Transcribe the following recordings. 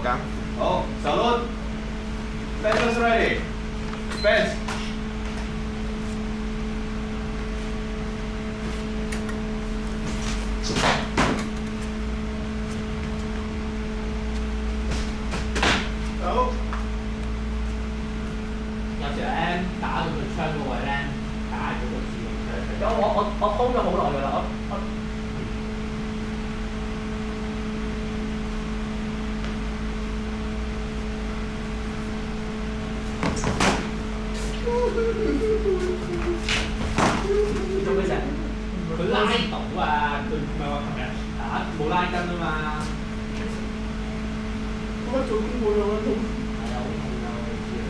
㗎。好，salute。Fence ready。Fence。好。有時咧打到佢槍嗰位咧，打咗個字形出嚟。我鋪咗好耐㗎啦，我做咩啫？佢拉到啊！佢唔係話琴日打冇拉筋啊嘛。我做工冇用啊，做。係啊，好痛啊！我知啊。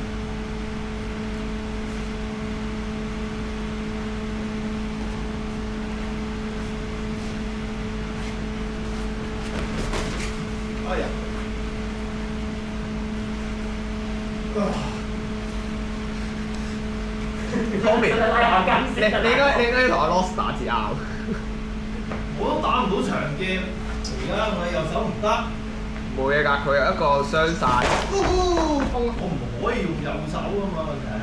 哎呀！方面，你應該同阿 Lost 打字拗。我都打唔到長劍，而家我右手唔得。冇嘢㗎，佢有一個雙殺。我唔可以用右手啊嘛，問題係。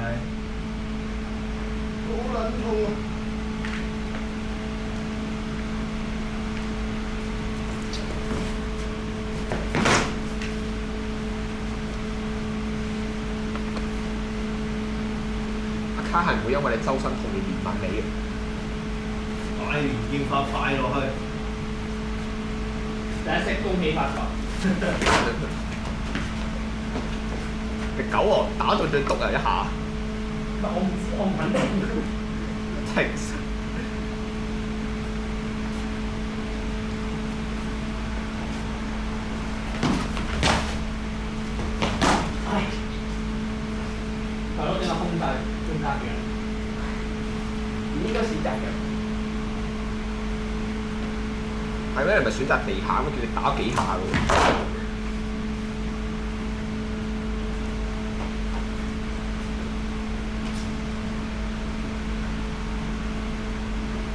好撚痛啊！阿卡係唔會因為你周身痛而憐憫你嘅。快連劍法快落去。第一式恭喜發財。隻狗王打到最毒人一下。我唔知，我唔肯定。停！唉，係咯，點解空晒中間嘅？應該選擇嘅。係咩？你咪選擇地下，咁叫你打幾下嘅喎。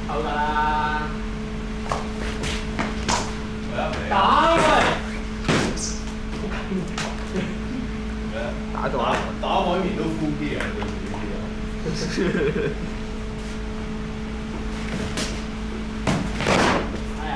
好㗎啦。打喂！打到啊！打海綿都 full gear 啊！對住呢啲啊！哎呀！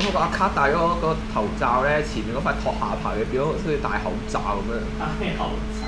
我個阿卡戴嗰個頭罩咧，前面嗰塊托下巴嘅變咗好似戴口罩咁樣。戴口罩。